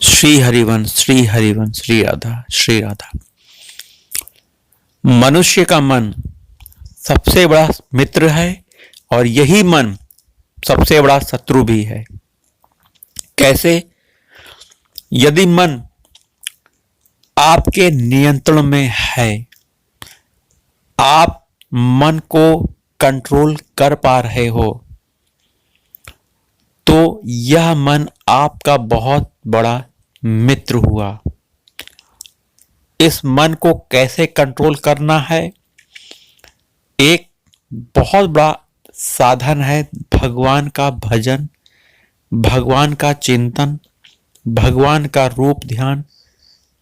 श्री हरिवंश श्री हरिवंश श्री राधा श्री राधा। मनुष्य का मन सबसे बड़ा मित्र है और यही मन सबसे बड़ा शत्रु भी है। कैसे? यदि मन आपके नियंत्रण में है, आप मन को कंट्रोल कर पा रहे हो, तो यह मन आपका बहुत बड़ा मित्र हुआ। इस मन को कैसे कंट्रोल करना है? एक बहुत बड़ा साधन है भगवान का भजन, भगवान का चिंतन, भगवान का रूप ध्यान,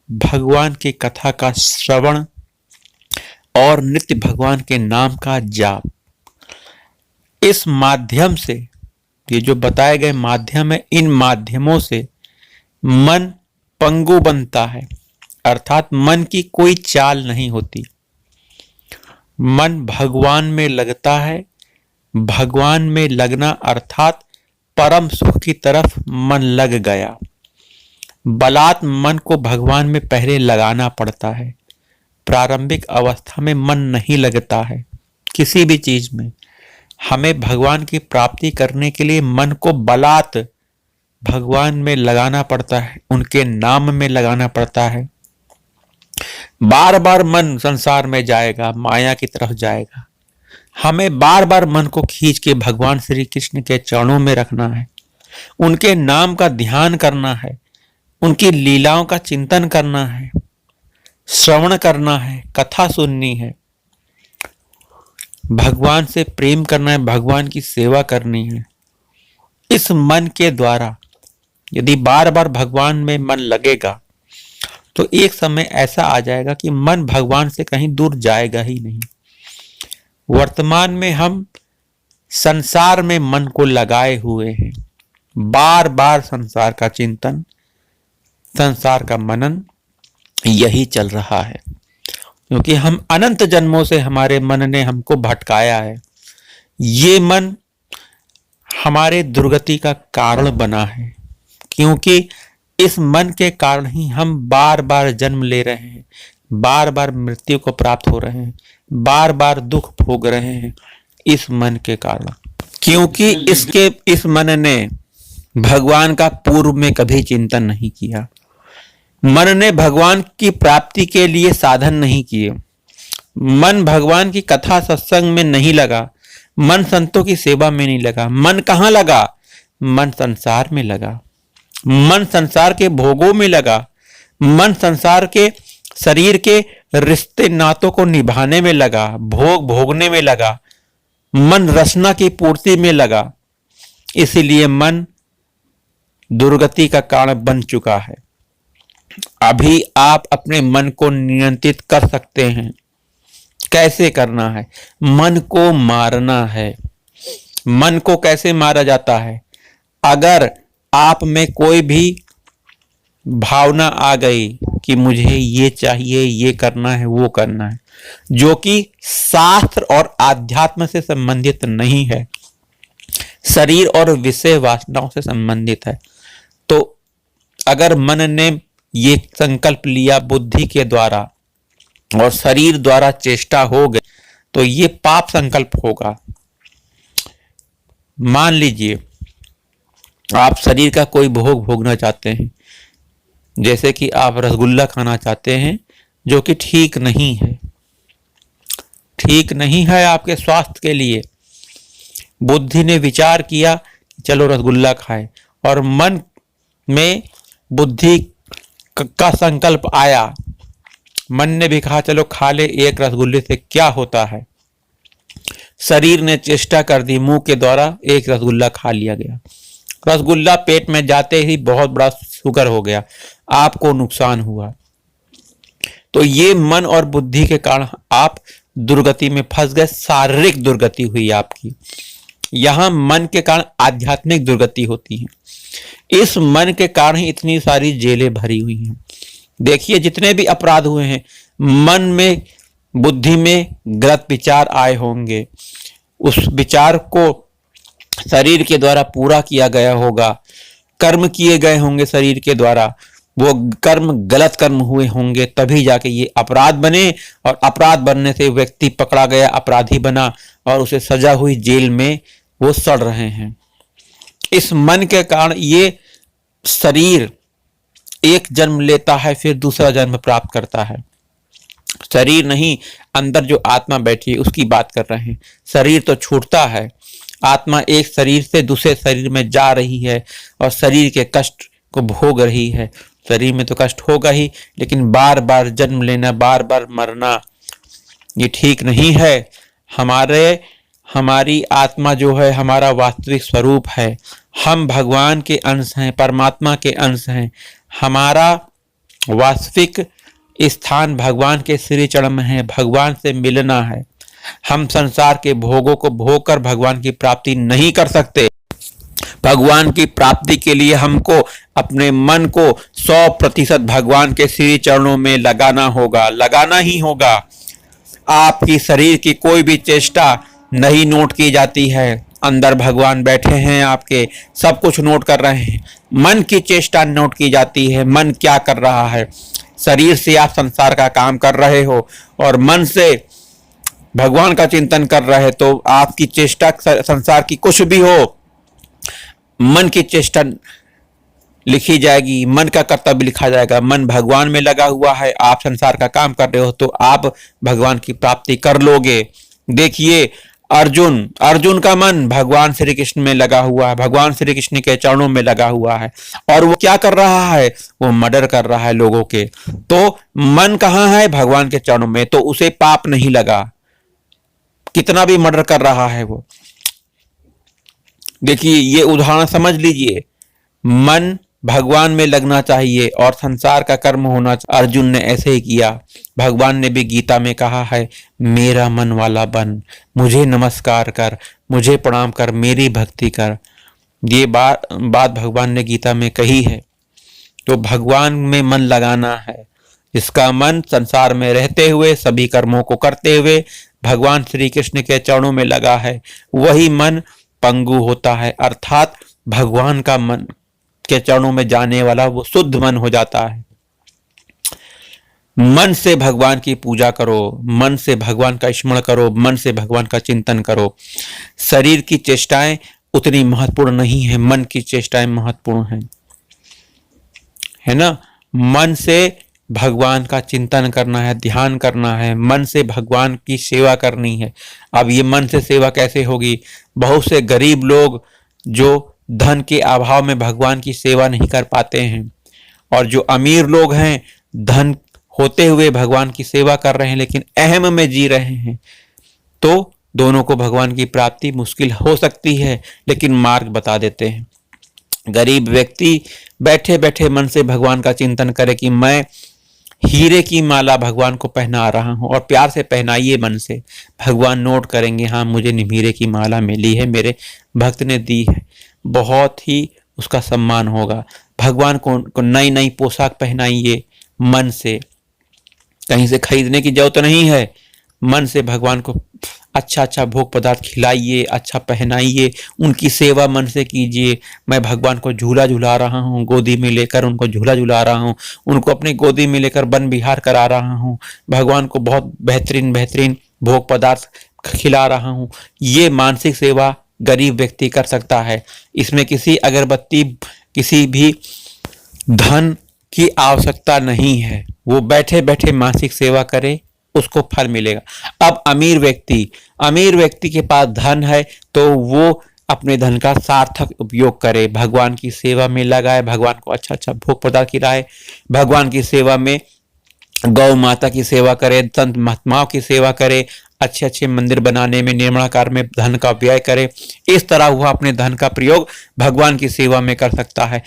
भगवान की कथा का श्रवण और नित्य भगवान के नाम का जाप। इस माध्यम से, ये जो बताए गए माध्यम है, इन माध्यमों से मन पंगु बनता है, अर्थात मन की कोई चाल नहीं होती। मन भगवान में लगता है। भगवान में लगना अर्थात परम सुख की तरफ मन लग गया। बलात् मन को भगवान में पहले लगाना पड़ता है। प्रारंभिक अवस्था में मन नहीं लगता है किसी भी चीज में। हमें भगवान की प्राप्ति करने के लिए मन को बलात् भगवान में लगाना पड़ता है, उनके नाम में लगाना पड़ता है। बार बार मन संसार में जाएगा, माया की तरफ जाएगा। हमें बार बार मन को खींच के भगवान श्री कृष्ण के चरणों में रखना है, उनके नाम का ध्यान करना है, उनकी लीलाओं का चिंतन करना है, श्रवण करना है, कथा सुननी है, भगवान से प्रेम करना है, भगवान की सेवा करनी है। इस मन के द्वारा यदि बार बार भगवान में मन लगेगा तो एक समय ऐसा आ जाएगा कि मन भगवान से कहीं दूर जाएगा ही नहीं। वर्तमान में हम संसार में मन को लगाए हुए हैं। बार बार संसार का चिंतन, संसार का मनन यही चल रहा है, क्योंकि हम अनंत जन्मों से हमारे मन ने हमको भटकाया है। ये मन हमारे दुर्गति का कारण बना है, क्योंकि इस मन के कारण ही हम बार बार जन्म ले रहे हैं, बार बार मृत्यु को प्राप्त हो रहे हैं, बार बार दुख भोग रहे हैं, इस मन के कारण। क्योंकि इस मन ने भगवान का पूर्व में कभी चिंतन नहीं किया। मन ने भगवान की प्राप्ति के लिए साधन नहीं किए। मन भगवान की कथा सत्संग में नहीं लगा, मन संतों की सेवा में नहीं लगा। मन कहाँ लगा? मन संसार में लगा, मन संसार के भोगों में लगा, मन संसार के शरीर के रिश्ते नातों को निभाने में लगा, भोग भोगने में लगा, मन रसना की पूर्ति में लगा। इसीलिए मन दुर्गति का कारण बन चुका है। अभी आप अपने मन को नियंत्रित कर सकते हैं। कैसे करना है? मन को मारना है। मन को कैसे मारा जाता है? अगर आप में कोई भी भावना आ गई कि मुझे ये चाहिए, ये करना है, वो करना है, जो कि शास्त्र और आध्यात्म से संबंधित नहीं है, शरीर और विषय वासनाओं से संबंधित है, तो अगर मन ने ये संकल्प लिया बुद्धि के द्वारा और शरीर द्वारा चेष्टा हो गई, तो ये पाप संकल्प होगा। मान लीजिए आप शरीर का कोई भोग भोगना चाहते हैं, जैसे कि आप रसगुल्ला खाना चाहते हैं, जो कि ठीक नहीं है, ठीक नहीं है आपके स्वास्थ्य के लिए। बुद्धि ने विचार किया चलो रसगुल्ला खाए, और मन में बुद्धि का संकल्प आया, मन ने भी कहा चलो खा ले, एक रसगुल्ले से क्या होता है। शरीर ने चेष्टा कर दी, मुंह के द्वारा एक रसगुल्ला खा लिया गया। रसगुल्ला पेट में जाते ही बहुत बड़ा शुगर हो गया, आपको नुकसान हुआ। तो ये मन और बुद्धि के कारण आप दुर्गति में फंस गए, शारीरिक दुर्गति हुई आपकी। यहां मन के कारण आध्यात्मिक दुर्गति होती है। इस मन के कारण ही इतनी सारी जेलें भरी हुई हैं। देखिए जितने भी अपराध हुए हैं, मन में बुद्धि में गलत विचार आए होंगे, उस विचार को शरीर के द्वारा पूरा किया गया होगा, कर्म किए गए होंगे शरीर के द्वारा, वो कर्म गलत कर्म हुए होंगे, तभी जाके ये अपराध बने, और अपराध बनने से व्यक्ति पकड़ा गया, अपराधी बना, और उसे सजा हुई जेल में वो सड़ रहे हैं। इस मन के कारण ये शरीर एक जन्म लेता है, फिर दूसरा जन्म प्राप्त करता है। शरीर नहीं, अंदर जो आत्मा बैठी है उसकी बात कर रहे हैं। शरीर तो छूटता है, आत्मा एक शरीर से दूसरे शरीर में जा रही है और शरीर के कष्ट को भोग रही है। शरीर में तो कष्ट होगा ही, लेकिन बार बार जन्म लेना, बार बार मरना, ये ठीक नहीं है। हमारी आत्मा जो है हमारा वास्तविक स्वरूप है। हम भगवान के अंश हैं, परमात्मा के अंश हैं। हमारा वास्तविक स्थान भगवान के श्री चरण में है, भगवान से मिलना है। हम संसार के भोगों को भोग कर भगवान की प्राप्ति नहीं कर सकते। भगवान की प्राप्ति के लिए हमको अपने मन को 100% भगवान के श्री चरणों में लगाना होगा, लगाना ही होगा। आपकी शरीर की कोई भी चेष्टा नहीं नोट की जाती है, अंदर भगवान बैठे हैं आपके, सब कुछ नोट कर रहे हैं। मन की चेष्टा नोट की जाती है, मन क्या कर रहा है। शरीर से आप संसार का काम कर रहे हो और मन से भगवान का चिंतन कर रहे हैं, तो आपकी चेष्टा संसार की कुछ भी हो, मन की चेष्टा लिखी जाएगी, मन का कर्तव्य लिखा जाएगा। मन भगवान में लगा हुआ है, आप संसार का काम कर रहे हो, तो आप भगवान की प्राप्ति कर लोगे। देखिए अर्जुन का मन भगवान श्री कृष्ण में लगा हुआ है, भगवान श्री कृष्ण के चरणों में लगा हुआ है, और वो क्या कर रहा है, वो मर्डर कर रहा है लोगों के। तो मन कहाँ है, भगवान के चरणों में, तो उसे पाप नहीं लगा, कितना भी मर्डर कर रहा है वो। देखिए ये उदाहरण समझ लीजिए, मन भगवान में लगना चाहिए और संसार का कर्म होना चाहिए। अर्जुन ने ऐसे ही किया। भगवान ने भी गीता में कहा है, मेरा मन वाला बन, मुझे नमस्कार कर, मुझे प्रणाम कर, मेरी भक्ति कर। ये बात भगवान ने गीता में कही है। तो भगवान में मन लगाना है। इसका मन संसार में रहते हुए, सभी कर्मों को करते हुए भगवान श्री कृष्ण के चरणों में लगा है, वही मन पंगु होता है, अर्थात भगवान का मन के चरणों में जाने वाला वो शुद्ध मन हो जाता है। मन से भगवान की पूजा करो, मन से भगवान का स्मरण करो, मन से भगवान का चिंतन करो। शरीर की चेष्टाएं उतनी महत्वपूर्ण नहीं है, मन की चेष्टाएं महत्वपूर्ण हैं, है ना। मन से भगवान का चिंतन करना है, ध्यान करना है, मन से भगवान की सेवा करनी है। अब ये मन से सेवा कैसे होगी? बहुत से गरीब लोग जो धन के अभाव में भगवान की सेवा नहीं कर पाते हैं, और जो अमीर लोग हैं धन होते हुए भगवान की सेवा कर रहे हैं, लेकिन अहम में जी रहे हैं। तो दोनों को भगवान की प्राप्ति मुश्किल हो सकती है, लेकिन मार्ग बता देते हैं। गरीब व्यक्ति बैठे बैठे मन से भगवान का चिंतन करे कि मैं हीरे की माला भगवान को पहना रहा हूं, और प्यार से पहनाइए मन से। भगवान नोट करेंगे, हाँ मुझे हीरे की माला मिली है, मेरे भक्त ने दी है, बहुत ही उसका सम्मान होगा। भगवान को नई नई पोशाक पहनाइए मन से, कहीं से खरीदने की जरूरत नहीं है। मन से भगवान को अच्छा अच्छा भोग पदार्थ खिलाइए, अच्छा पहनाइए, उनकी सेवा मन से कीजिए। मैं भगवान को झूला झुला रहा हूँ, गोदी में लेकर उनको झूला झुला रहा हूँ, उनको अपनी गोदी में लेकर वन विहार करा रहा हूँ, भगवान को बहुत बेहतरीन बेहतरीन भोग पदार्थ खिला रहा हूँ। ये मानसिक सेवा गरीब व्यक्ति कर सकता है। इसमें किसी अगरबत्ती, किसी भी धन की आवश्यकता नहीं है। वो बैठे बैठे मानसिक सेवा करे, उसको फल मिलेगा। अब अमीर व्यक्ति के पास धन है, तो वो अपने धन का सार्थक उपयोग करे, भगवान की सेवा में लगाए, भगवान को अच्छा अच्छा भोग पदार्थ खिलाए, भगवान की सेवा में गौ माता की सेवा करे, संत महात्माओं की सेवा करे, अच्छे अच्छे मंदिर बनाने में, निर्माण कार्य में धन का व्यय करे। इस तरह वह अपने धन का प्रयोग भगवान की सेवा में कर सकता है।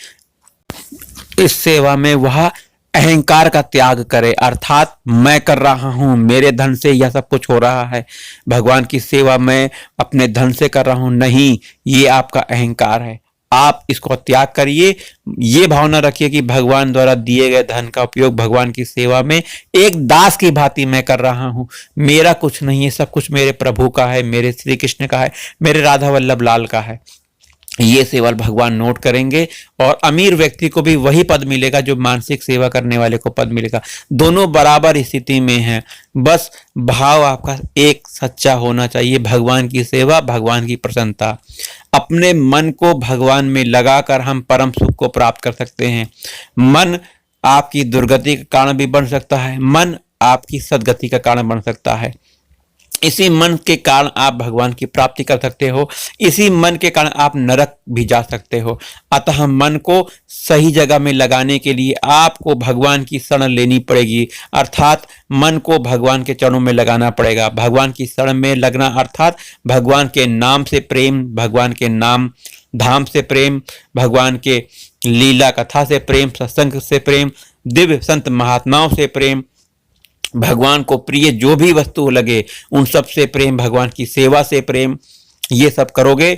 इस सेवा में वह अहंकार का त्याग करे, अर्थात मैं कर रहा हूं, मेरे धन से यह सब कुछ हो रहा है, भगवान की सेवा मैं अपने धन से कर रहा हूं, नहीं, ये आपका अहंकार है। आप इसको त्याग करिए। ये भावना रखिए कि भगवान द्वारा दिए गए धन का उपयोग भगवान की सेवा में एक दास की भांति मैं कर रहा हूं। मेरा कुछ नहीं है, सब कुछ मेरे प्रभु का है, मेरे श्री कृष्ण का है, मेरे राधा वल्लभ लाल का है। ये सेवा भगवान नोट करेंगे, और अमीर व्यक्ति को भी वही पद मिलेगा जो मानसिक सेवा करने वाले को पद मिलेगा। दोनों बराबर स्थिति में हैं, बस भाव आपका एक सच्चा होना चाहिए। भगवान की सेवा, भगवान की प्रसन्नता। अपने मन को भगवान में लगाकर हम परम सुख को प्राप्त कर सकते हैं। मन आपकी दुर्गति का कारण भी बन सकता है, मन आपकी सद्गति का कारण बन सकता है। इसी मन के कारण आप भगवान की प्राप्ति कर सकते हो, इसी मन के कारण आप नरक भी जा सकते हो। अतः मन को सही जगह में लगाने के लिए आपको भगवान की शरण लेनी पड़ेगी, अर्थात मन को भगवान के चरणों में लगाना पड़ेगा। भगवान की शरण में लगना अर्थात भगवान के नाम से प्रेम, भगवान के नाम धाम से प्रेम, भगवान के लीला कथा से प्रेम, सत्संग से प्रेम, दिव्य संत महात्माओं से प्रेम, भगवान को प्रिय जो भी वस्तु लगे उन सब से प्रेम, भगवान की सेवा से प्रेम। ये सब करोगे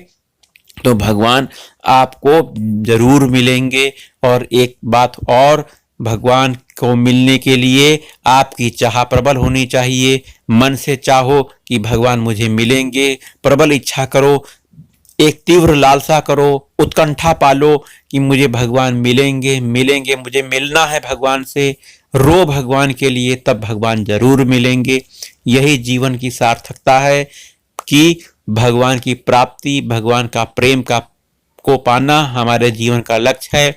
तो भगवान आपको जरूर मिलेंगे। और एक बात और, भगवान को मिलने के लिए आपकी चाह प्रबल होनी चाहिए। मन से चाहो कि भगवान मुझे मिलेंगे, प्रबल इच्छा करो, एक तीव्र लालसा करो, उत्कंठा पालो कि मुझे भगवान मिलेंगे मिलेंगे, मुझे मिलना है भगवान से। रो भगवान के लिए, तब भगवान जरूर मिलेंगे। यही जीवन की सार्थकता है कि भगवान की प्राप्ति, भगवान का प्रेम को पाना हमारे जीवन का लक्ष्य है।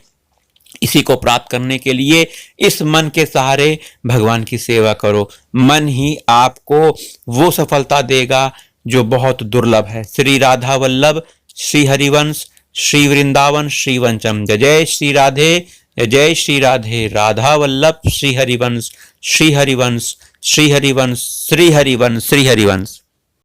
इसी को प्राप्त करने के लिए इस मन के सहारे भगवान की सेवा करो। मन ही आपको वो सफलता देगा जो बहुत दुर्लभ है। श्री राधा वल्लभ, श्री हरिवंश, श्री वृंदावन, श्री वंचम। जय जय श्री राधे, जय जय श्री राधे। राधा वल्लभ, श्री हरिवंश, श्री हरिवंश, श्री हरिवंश, श्री हरिवंश, श्री हरिवंश।